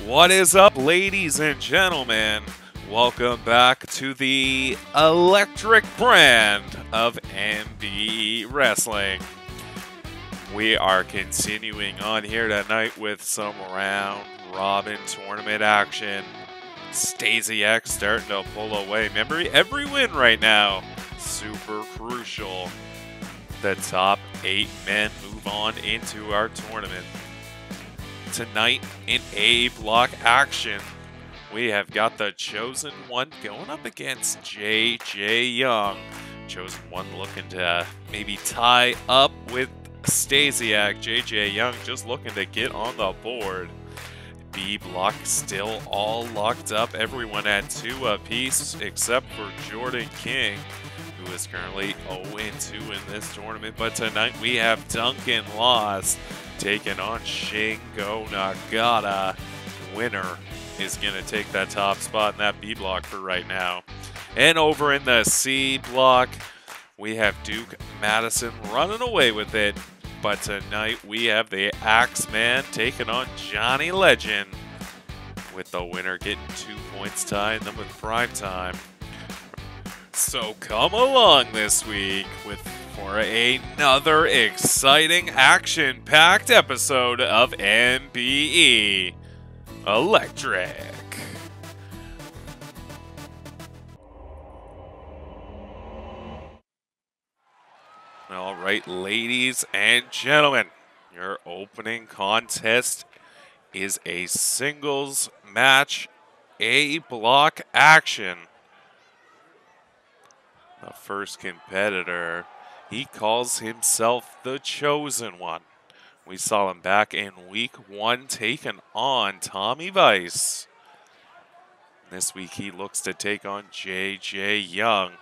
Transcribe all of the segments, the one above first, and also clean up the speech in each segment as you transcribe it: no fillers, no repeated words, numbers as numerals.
What is up, ladies and gentlemen? Welcome back to the electric brand of MBE Wrestling. We are continuing on here tonight with some round-robin tournament action. Stasiak starting to pull away. Remember, every win right now, super crucial. The top 8 men move on into our tournament. Tonight in A block action, we have got the Chosen One going up against J.J. Young. Chosen One looking to maybe tie up with Stasiak. J.J. Young just looking to get on the board. B block still all locked up. Everyone at 2 apiece except for Jordan King, who is currently 0-2 in this tournament. But tonight we have Duncan lost, taking on Shingo Ngata. Winner is going to take that top spot in that B block for right now. And over in the C block, we have Duke Madison running away with it. But tonight we have the Axeman taking on Johnny Legend, with the winner getting 2 points, tying them with prime time. So come along this week for another exciting action-packed episode of MBE Electric. All right, ladies and gentlemen, your opening contest is a singles match, A block action. The first competitor, he calls himself the Chosen One. We saw him back in week 1 taking on Tommy Vice. This week he looks to take on J.J. Young.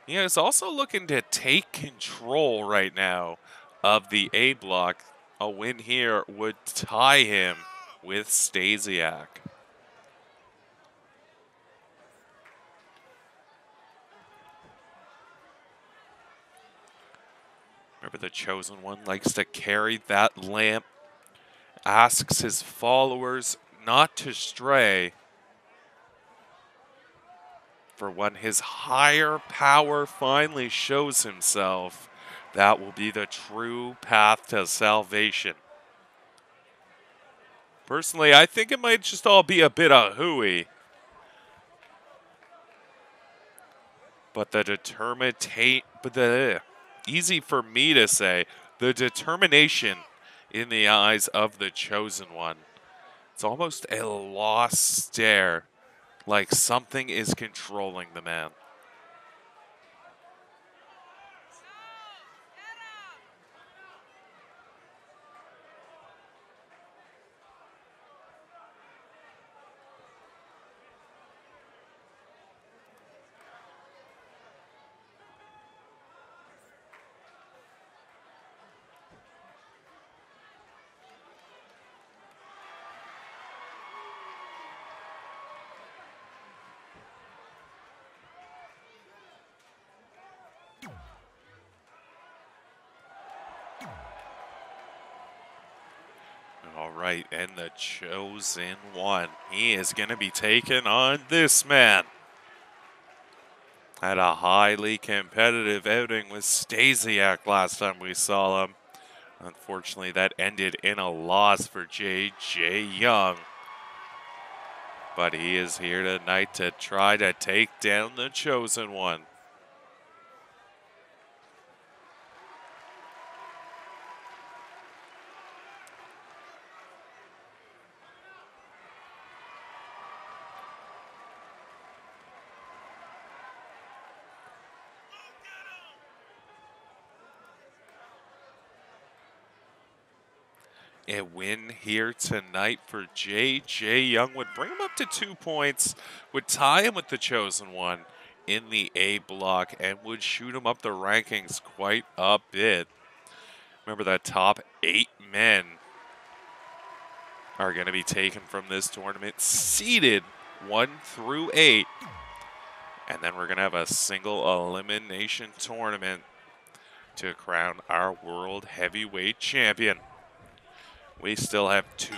He is also looking to take control right now of the A block. A win here would tie him with Stasiak. Remember, the Chosen One likes to carry that lamp, asks his followers not to stray. For when his higher power finally shows himself, that will be the true path to salvation. Personally, I think it might just all be a bit of hooey. But easy for me to say, the determination in the eyes of the Chosen One. It's almost a lost stare, like something is controlling the man. All right, and the Chosen One, he is going to be taking on this man. Had a highly competitive outing with Stasiak last time we saw him. Unfortunately, that ended in a loss for J.J. Young. But he is here tonight to try to take down the Chosen One. A win here tonight for J.J. Young would bring him up to 2 points, would tie him with the Chosen One in the A block, and would shoot him up the rankings quite a bit. Remember, that top 8 men are going to be taken from this tournament, seeded 1 through 8. And then we're going to have a single elimination tournament to crown our World Heavyweight Champion. we still have 2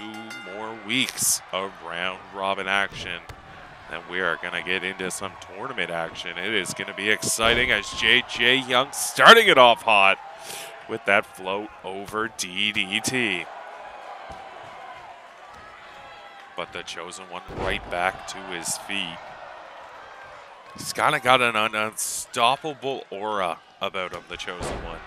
more weeks of round-robin action. And we are going to get into some tournament action. It is going to be exciting as JJ Young starting it off hot with that float over DDT. But the Chosen One right back to his feet. He's kind of got an unstoppable aura about him, the Chosen One.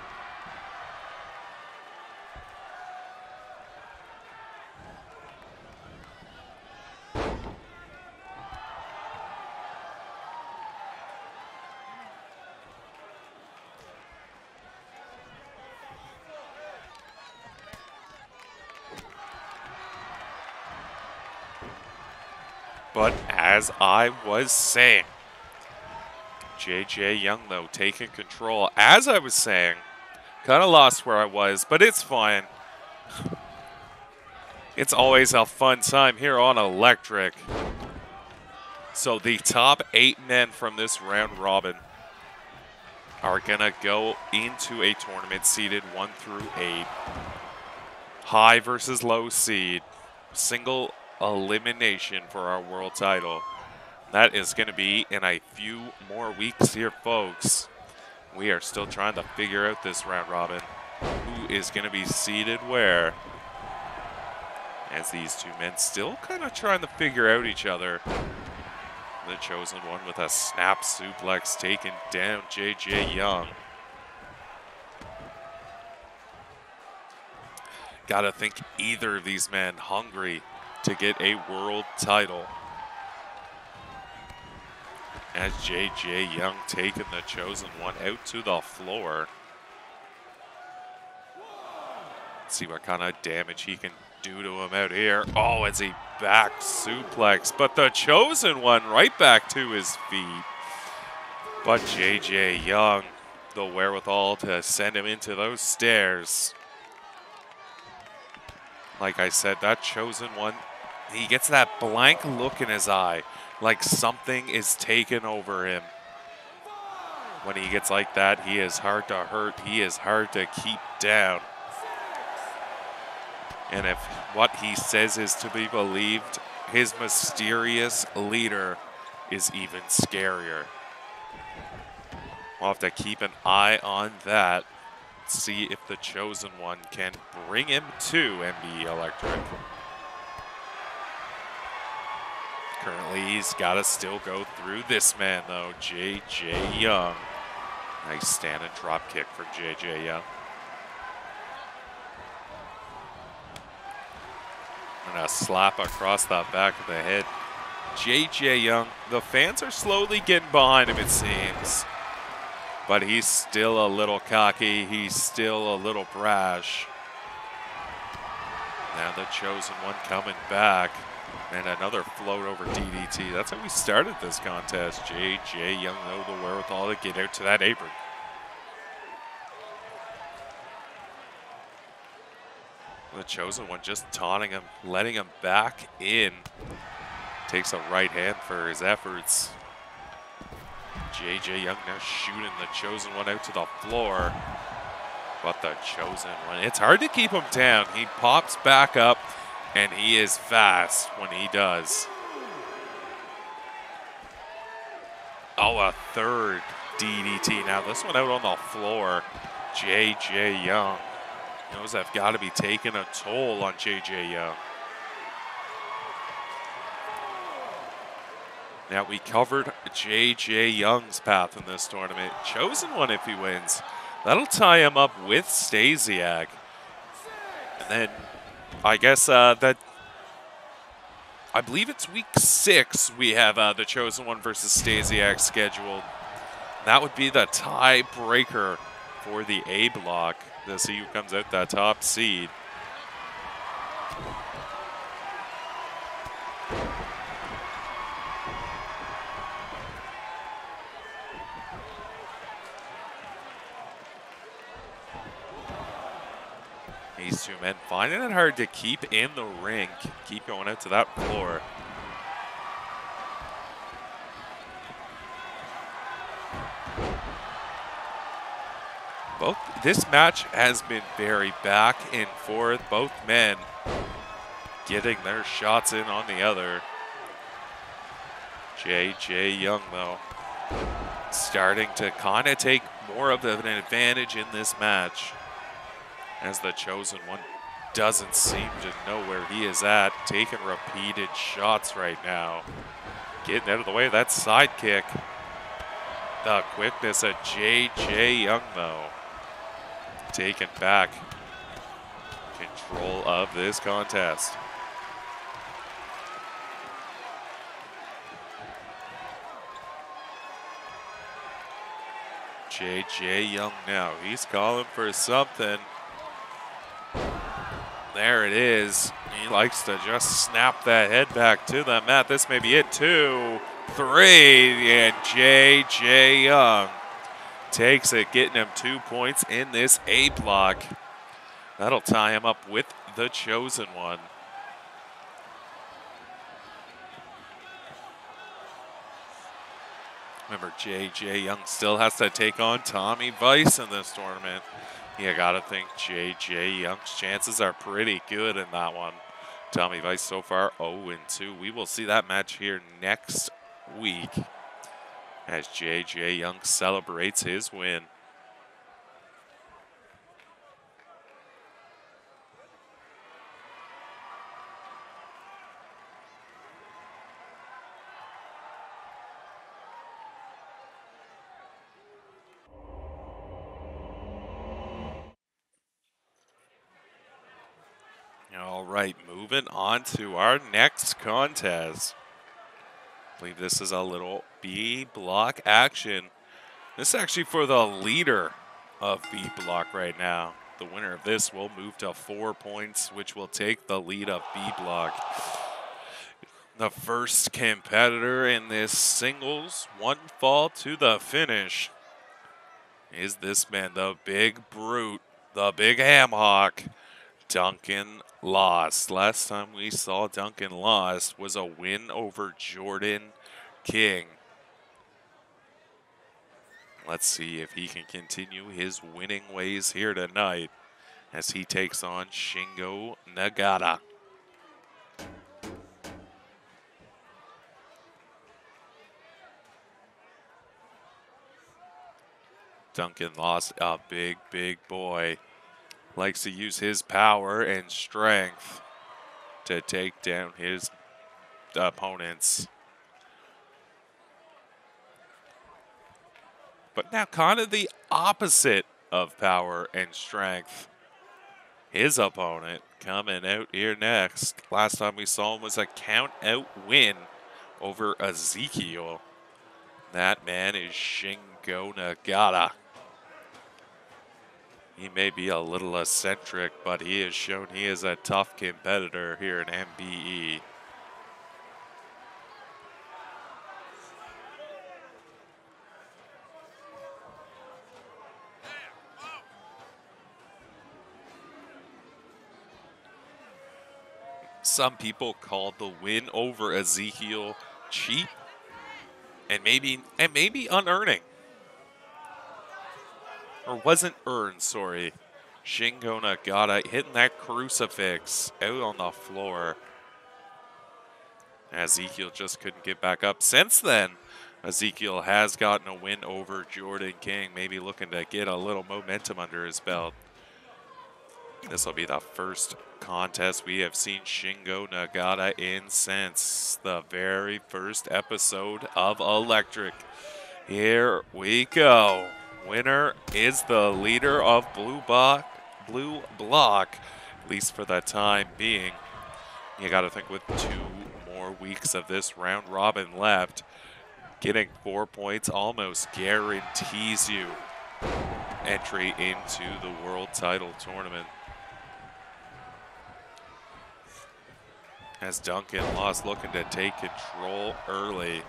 But as I was saying, JJ Young, though, taking control. As I was saying, kind of lost where I was, but it's fine. It's always a fun time here on Electric. So the top 8 men from this round robin are going to go into a tournament seeded 1 through 8. High versus low seed. Single elimination for our world title. That is going to be in a few more weeks here, folks. We are still trying to figure out this round robin. Who is going to be seeded where? As these 2 men still kind of trying to figure out each other. The Chosen One with a snap suplex taking down JJ Young. Gotta think either of these men hungry to get a world title. As JJ Young taking the Chosen One out to the floor. Let's see what kind of damage he can do to him out here. Oh, it's a back suplex, but the Chosen One right back to his feet. But JJ Young, the wherewithal to send him into those stairs. Like I said, that Chosen One, he gets that blank look in his eye, like something is taken over him. When he gets like that, he is hard to hurt. He is hard to keep down. And if what he says is to be believed, his mysterious leader is even scarier. We'll have to keep an eye on that. See if the Chosen One can bring him to MBE Electric. Currently, he's got to still go through this man, though, JJ Young. Nice stand and drop kick from JJ Young. And a slap across the back of the head. JJ Young, the fans are slowly getting behind him, it seems. But he's still a little cocky. He's still a little brash. Now the Chosen One coming back. And another float over DDT. That's how we started this contest. JJ Young, though, the wherewithal to get out to that apron. The Chosen One just taunting him, letting him back in. Takes a right hand for his efforts. JJ Young now shooting the Chosen One out to the floor. But the Chosen One, it's hard to keep him down. He pops back up, and he is fast when he does. Oh, a third DDT. Now this one out on the floor. JJ Young. Those have got to be taking a toll on JJ Young. Now, we covered JJ Young's path in this tournament. Chosen One, if he wins, that'll tie him up with Stasiak. And then, I guess I believe it's week 6 we have the Chosen One versus Stasiak scheduled. That would be the tiebreaker for the A block. To see who comes out that top seed. These 2 men finding it hard to keep in the ring, keep going out to that floor. Both this match has been very back and forth. Both men getting their shots in on the other. J.J. Young, though, starting to kind of take more of an advantage in this match, as the Chosen One doesn't seem to know where he is at, taking repeated shots right now. Getting out of the way of that side kick. The quickness of J.J. Young, though, taking back control of this contest. J.J. Young now, he's calling for something. There it is. He likes to just snap that head back to the mat. This may be it, 2, 3, and J.J. Young takes it, getting him 2 points in this A block. That'll tie him up with the Chosen One. Remember, J.J. Young still has to take on Tommy Vice in this tournament. You gotta think J.J. Young's chances are pretty good in that one. Tommy Vice so far 0-2. We will see that match here next week as J.J. Young celebrates his win. All right, moving on to our next contest. I believe this is a little B block action. This is actually for the leader of B block right now. The winner of this will move to 4 points, which will take the lead of B block. The first competitor in this singles one fall to the finish is this man, the big brute, the big ham hock, Duncan lost. Last time we saw Duncan lost was a win over Jordan King. Let's see if he can continue his winning ways here tonight as he takes on Shingo Ngata. Duncan lost a big, big boy. Likes to use his power and strength to take down his opponents. But now kind of the opposite of power and strength. His opponent coming out here next. Last time we saw him was a count-out win over Ezekiel. That man is Shingo Ngata. He may be a little eccentric, but he has shown he is a tough competitor here in MBE. Some people called the win over Ezekiel cheap and maybe unearning. Or wasn't earned, sorry. Shingo Ngata hitting that crucifix out on the floor. Ezekiel just couldn't get back up. Since then, Ezekiel has gotten a win over Jordan King, maybe looking to get a little momentum under his belt. This will be the first contest we have seen Shingo Ngata in since the very first episode of Electric. Here we go. Winner is the leader of Blue Block, at least for the time being. You got to think with 2 more weeks of this round robin left, getting 4 points almost guarantees you entry into the world title tournament. As Duncan lost, looking to take control early.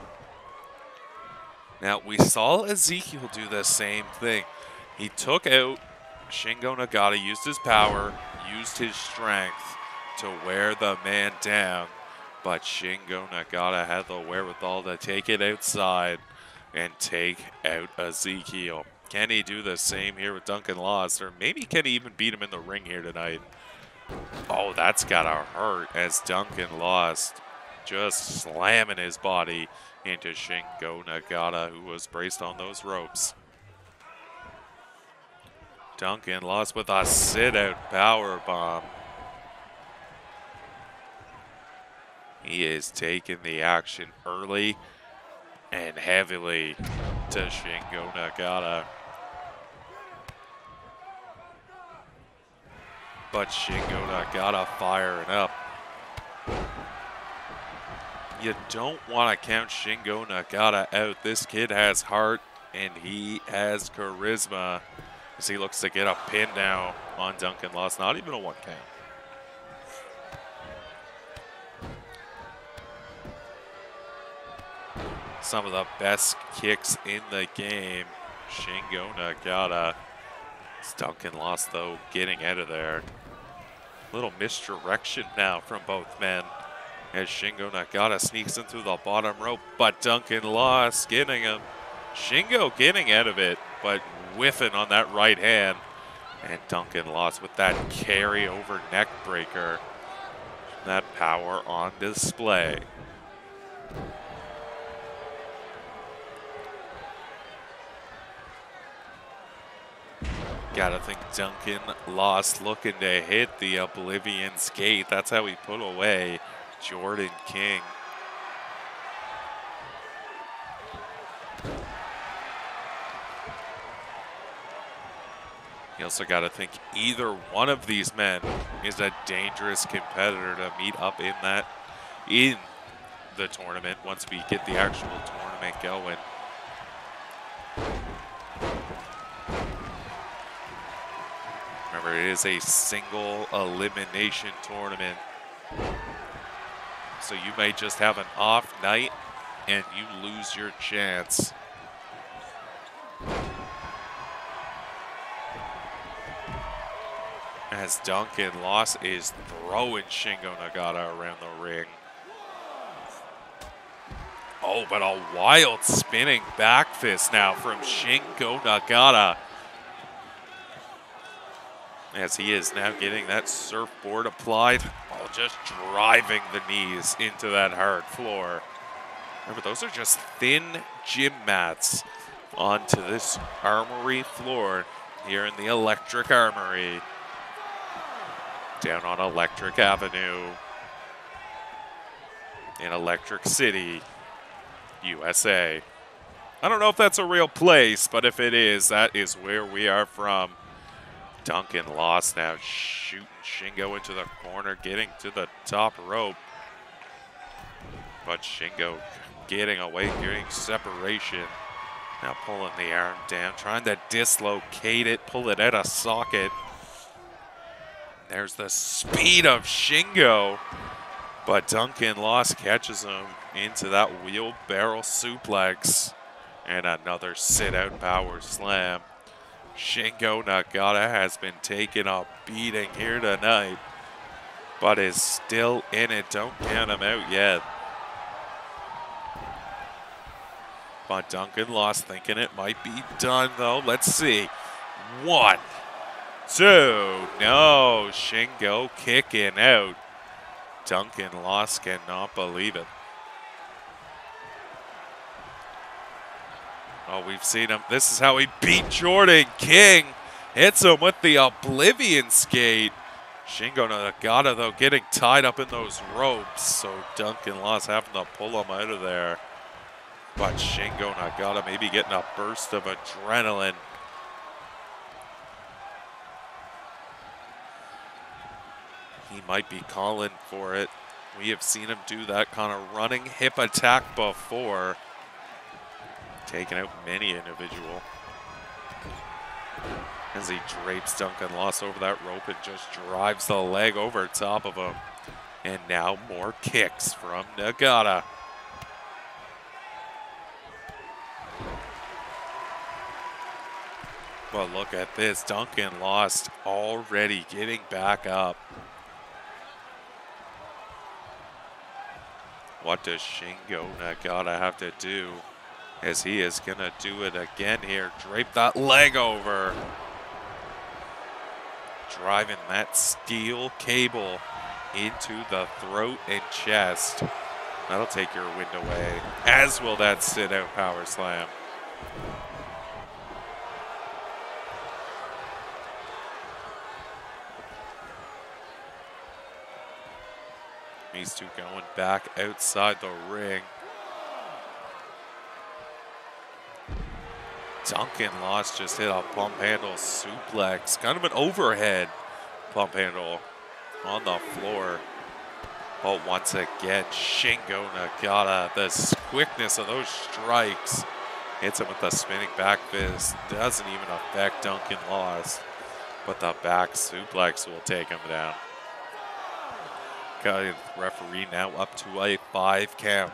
Now, we saw Ezekiel do the same thing. He took out Shingo Ngata, used his power, used his strength to wear the man down. But Shingo Ngata had the wherewithal to take it outside and take out Ezekiel. Can he do the same here with Duncan Lost? Or maybe can he even beat him in the ring here tonight? Oh, that's gotta hurt as Duncan Lost just slamming his body into Shingo Ngata, who was braced on those ropes. Duncan Lost with a sit-out power bomb. He is taking the action early and heavily to Shingo Ngata. But Shingo Ngata firing up. You don't want to count Shingo Ngata out. This kid has heart and he has charisma as he looks to get a pin now on Duncan Lost. Not even a 1 count. Some of the best kicks in the game. Shingo Ngata. Duncan Lost, though, getting out of there. Little misdirection now from both men as Shingo Ngata sneaks in through the bottom rope, but Duncan Lost getting him. Shingo getting out of it, but whiffing on that right hand. And Duncan Lost with that carry-over neck breaker. That power on display. Gotta think Duncan Lost looking to hit the Oblivion's Gate. That's how he put away Jordan King. You also got to think either one of these men is a dangerous competitor to meet up in the tournament once we get the actual tournament going. Remember, it is a single elimination tournament. So you may just have an off night and you lose your chance. As Duncan Lost is throwing Shingo Ngata around the ring. Oh, but a wild spinning back fist now from Shingo Ngata. As he is now getting that surfboard applied. Oh, just driving the knees into that hard floor. Remember, those are just thin gym mats onto this armory floor here in the Electric Armory. Down on Electric Avenue in Electric City, USA. I don't know if that's a real place, but if it is, that is where we are from. Duncan Lost now shooting Shingo into the corner, getting to the top rope. But Shingo getting away, getting separation. Now pulling the arm down, trying to dislocate it, pull it out of socket. There's the speed of Shingo, but Duncan Lost catches him into that wheelbarrow suplex and another sit-out power slam. Shingo Ngata has been taking a beating here tonight, but is still in it. Don't count him out yet. But Duncan Lost thinking it might be done, though. Let's see. 1, 2, no, Shingo kicking out. Duncan Lost cannot believe it. Oh, we've seen him. This is how he beat Jordan King. Hits him with the Oblivion Skate. Shingo Ngata, though, getting tied up in those ropes. So Duncan Lost having to pull him out of there. But Shingo Ngata maybe getting a burst of adrenaline. He might be calling for it. We have seen him do that kind of running hip attack before. Taking out many individual. As he drapes Duncan Lost over that rope and just drives the leg over top of him. And now more kicks from Ngata. But look at this, Duncan Lost already getting back up. What does Shingo Ngata have to do as he is going to do it again here. Drape that leg over. Driving that steel cable into the throat and chest. That'll take your wind away, as will that sit-out power slam. These two going back outside the ring. Duncan Lost just hit a pump handle suplex, kind of an overhead pump handle on the floor. But once again, Shingo Ngata, the quickness of those strikes, hits him with the spinning back fist. Doesn't even affect Duncan Lost, but the back suplex will take him down. Got referee now up to a 5 count.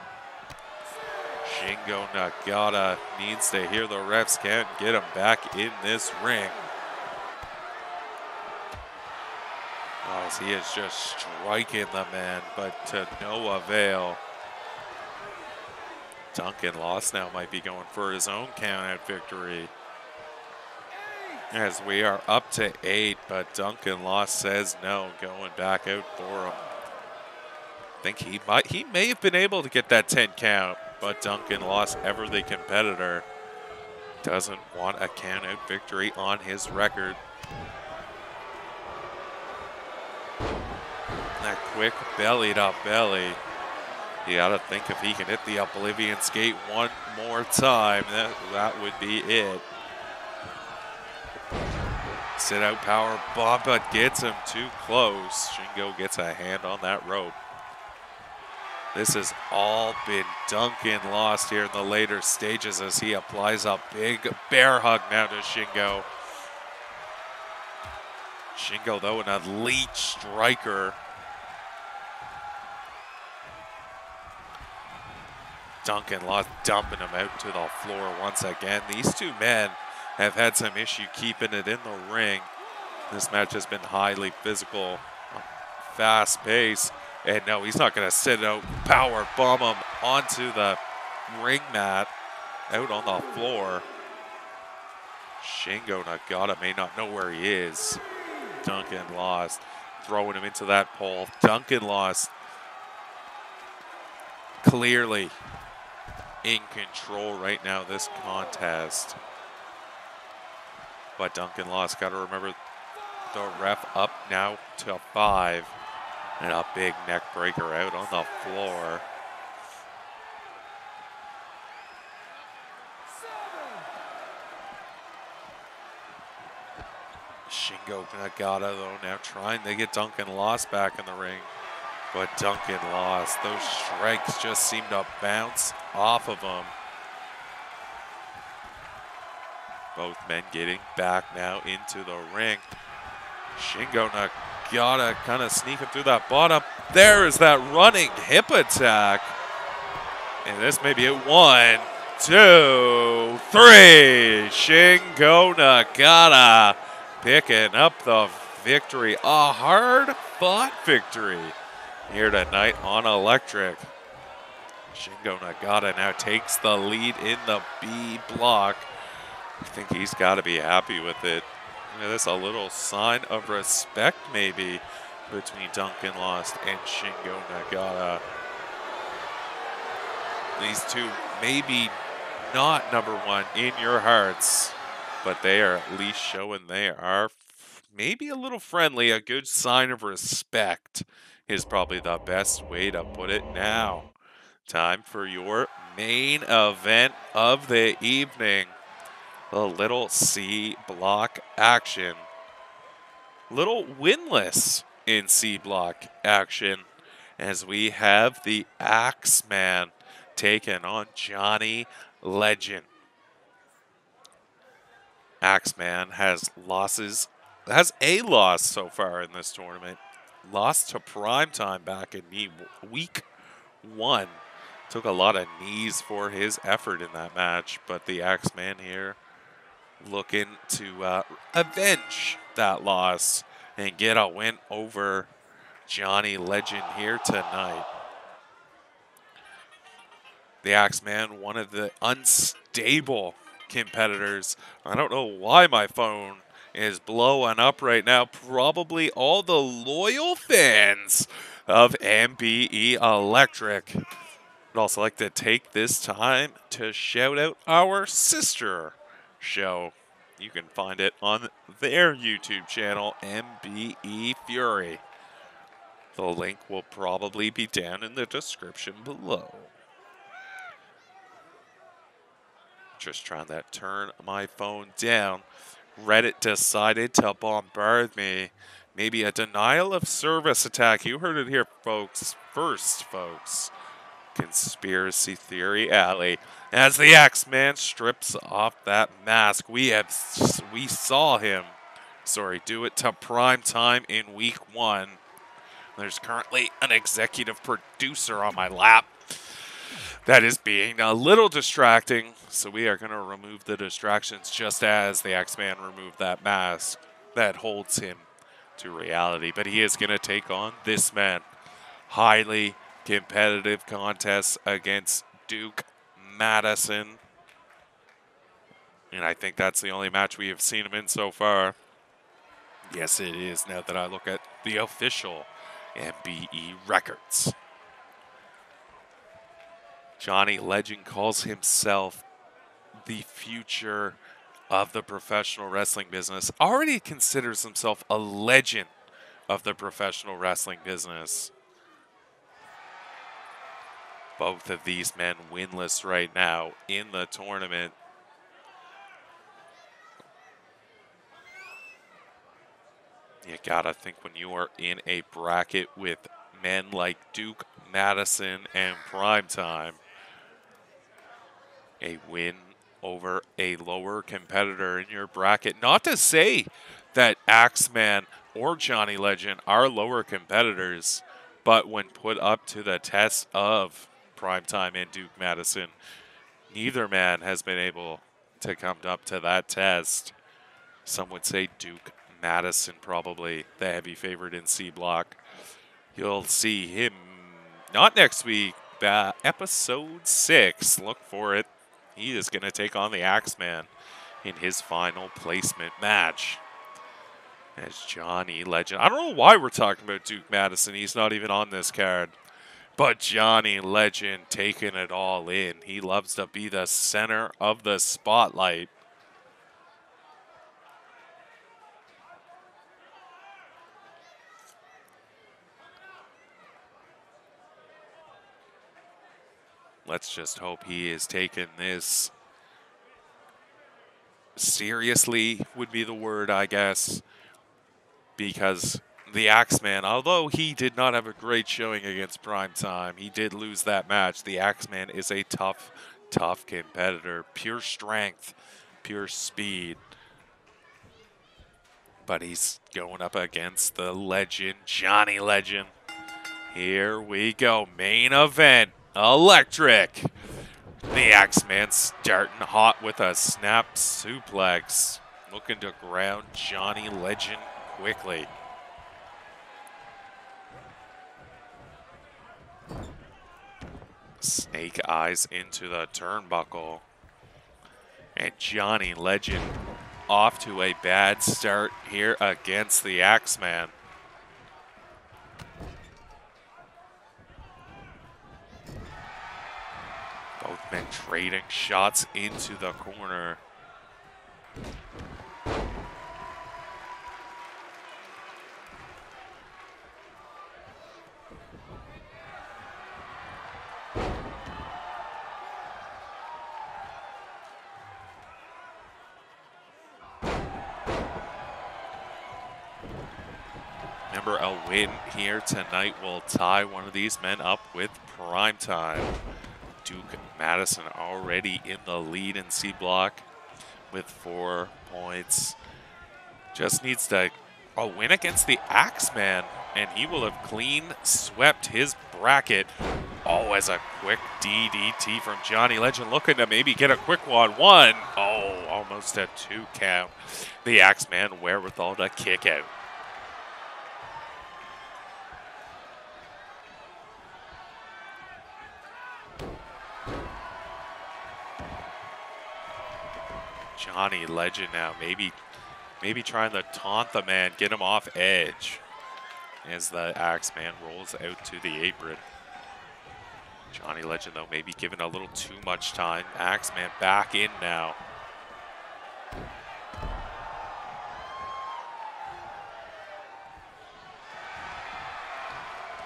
Shingo Ngata needs to hear the refs count and get him back in this ring. As he is just striking the man, but to no avail. Duncan Lost now might be going for his own count-out victory. As we are up to 8, but Duncan Lost says no, going back out for him. I think he may have been able to get that 10 count, but Duncan Lost, ever the competitor, doesn't want a count-out victory on his record. That quick belly-to belly. You gotta think if he can hit the Oblivion Skate one more time, that would be it. Sit out power bomb, but gets him too close. Shingo gets a hand on that rope. This has all been Duncan Lost here in the later stages as he applies a big bear hug now to Shingo. Shingo, though, an elite striker. Duncan Lost dumping him out to the floor once again. These two men have had some issue keeping it in the ring. This match has been highly physical, fast pace. And no, he's not going to sit out, power bomb him onto the ring mat, out on the floor. Shingo Ngata may not know where he is. Duncan Lost, throwing him into that pole. Duncan Lost clearly in control right now this contest. But Duncan Lost, got to remember the ref up now to 5. And a big neck breaker out on the floor. Shingo Ngata, though, now trying to get Duncan Lost back in the ring. But Duncan Lost, those strikes just seem to bounce off of him. Both men getting back now into the ring. Shingo Ngata kind of sneaking through that bottom. There is that running hip attack. And this may be it. 1, 2, 3. Shingo Ngata picking up the victory. A hard-fought victory here tonight on Electric. Shingo Ngata now takes the lead in the B block. I think he's got to be happy with it. That's a little sign of respect, maybe, between Duncan Lost and Shingo Ngata. These two maybe not number 1 in your hearts, but they are at least showing they are maybe a little friendly. A good sign of respect is probably the best way to put it now. Time for your main event of the evening. A little C block action. Little winless in C block action as we have the Axeman taking on Johnny Legend. Axeman has a loss so far in this tournament. Lost to Primetime back in week 1. Took a lot of knees for his effort in that match, but the Axeman here looking to avenge that loss and get a win over Johnny Legend here tonight. The Axeman, one of the unstable competitors. I don't know why my phone is blowing up right now. Probably all the loyal fans of MBE Electric. I'd also like to take this time to shout out our sister show. You can find it on their YouTube channel, MBE Fury. The link will probably be down in the description below. Just trying to turn my phone down. Reddit decided to bombard me. Maybe a denial of service attack. You heard it here, folks. First, folks. Conspiracy Theory Alley. As the Axeman strips off that mask, we saw him, do it to prime time in week 1. There's currently an executive producer on my lap that is being a little distracting, so we are going to remove the distractions just as the Axeman removed that mask that holds him to reality. But he is going to take on this man. Highly competitive contest against Duke Madison. And I think that's the only match we have seen him in so far. Yes, it is, now that I look at the official MBE records. Johnny Legend calls himself the future of the professional wrestling business. Already considers himself a legend of the professional wrestling business. Both of these men winless right now in the tournament. You gotta think, when you are in a bracket with men like Duke Madison and Primetime, a win over a lower competitor in your bracket. Not to say that Axeman or Johnny Legend are lower competitors, but when put up to the test of Primetime and Duke Madison, neither man has been able to come up to that test. Some would say Duke Madison probably the heavy favorite in C block. You'll see him not next week, episode 6. Look for it. He is going to take on the Axeman in his final placement match. As Johnny Legend. I don't know why we're talking about Duke Madison. He's not even on this card. But Johnny Legend taking it all in. He loves to be the center of the spotlight. Let's just hope he is taking this seriously, would be the word, I guess. Because the Axeman, although he did not have a great showing against Primetime, he did lose that match. The Axeman is a tough, tough competitor. Pure strength, pure speed. But he's going up against the legend, Johnny Legend. Here we go, main event, Electric. The Axeman starting hot with a snap suplex. Looking to ground Johnny Legend quickly. Snake eyes into the turnbuckle. And Johnny Legend off to a bad start here against the Axeman. Both men trading shots into the corner. Remember, a win here tonight will tie one of these men up with Primetime. Duke Madison already in the lead in C block with 4 points. Just needs a win against the Axeman, and he will have clean swept his bracket. Oh, as a quick DDT from Johnny Legend, looking to maybe get a quick one. Oh, almost a 2 count. The Axeman wherewithal to kick out. Johnny Legend now, maybe trying to taunt the man, get him off edge as the Axeman rolls out to the apron. Johnny Legend, though, maybe giving a little too much time. Axeman back in now.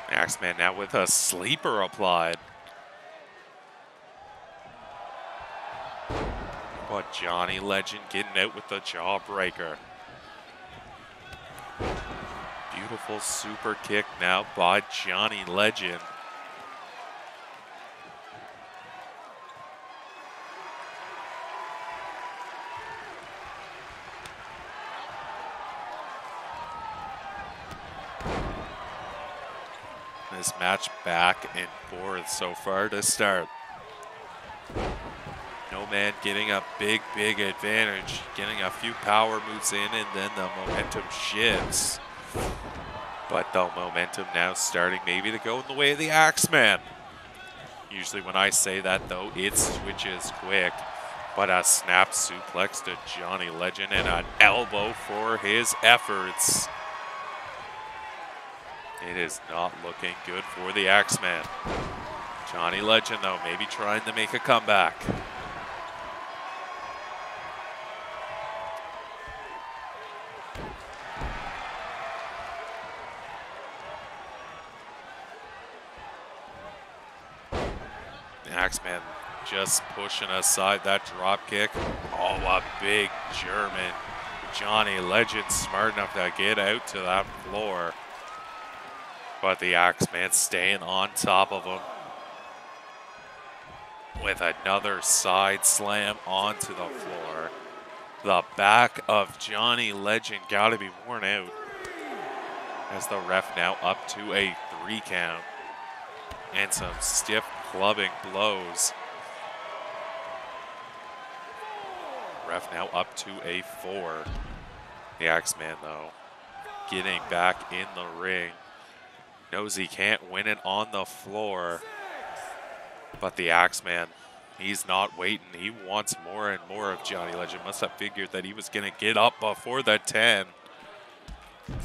Axeman now with a sleeper applied. But Johnny Legend getting out with the jawbreaker. Beautiful super kick now by Johnny Legend. This match back and forth so far to start. No man getting a big advantage, getting a few power moves in, and then the momentum shifts. But the momentum now starting maybe to go in the way of the Axeman. Usually when I say that, though, it switches quick. But a snap suplex to Johnny Legend and an elbow for his efforts. It is not looking good for the Axeman. Johnny Legend, though, maybe trying to make a comeback. The Axeman just pushing aside that drop kick. Oh, a big German. Johnny Legend smart enough to get out to that floor. But the Axeman staying on top of him with another side slam onto the floor. The back of Johnny Legend got to be worn out as the ref now up to a 3 count. And some stiff clubbing blows. Ref now up to a 4. The Axeman, though, getting back in the ring. Knows he can't win it on the floor. But the Axeman, he's not waiting. He wants more and more of Johnny Legend. Must have figured that he was going to get up before the 10.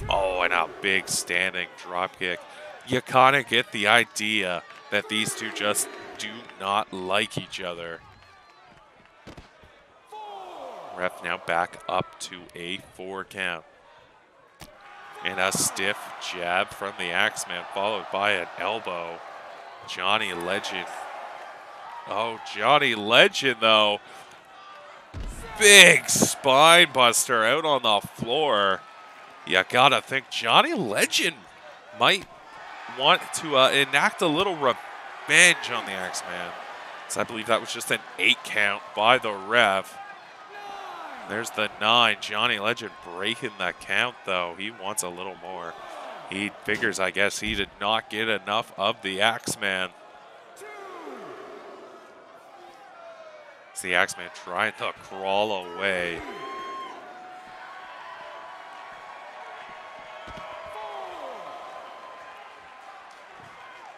Oh, and a big standing drop kick. You kind of get the idea that these two just do not like each other. Ref now back up to a 4 count. And a stiff jab from the Axeman, followed by an elbow. Johnny Legend. Oh, Johnny Legend, though. Big spine buster out on the floor. You gotta think Johnny Legend might want to enact a little revenge on the Axeman. So I believe that was just an 8 count by the ref. There's the 9. Johnny Legend breaking the count, though. He wants a little more. He figures, I guess, he did not get enough of the Axeman. It's the Axeman trying to crawl away.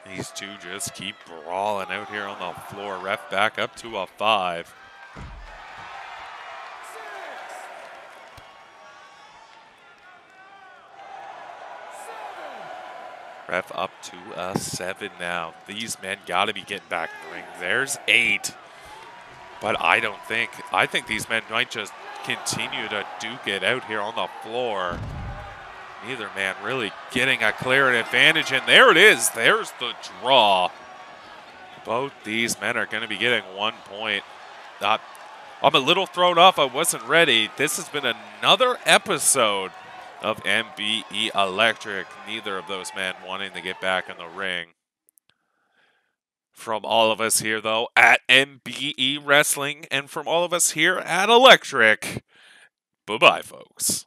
These two just keep brawling out here on the floor. Ref back up to a 5. Ref up to a 7 now. These men got to be getting back in the ring. There's 8. But I think these men might just continue to duke it out here on the floor. Neither man really getting a clear advantage. And there it is. There's the draw. Both these men are going to be getting 1 point. I'm a little thrown off. I wasn't ready. This has been another episode of MBE Electric. Neither of those men wanting to get back in the ring. From all of us here, though, at MBE Wrestling, and from all of us here at Electric, bye-bye, folks.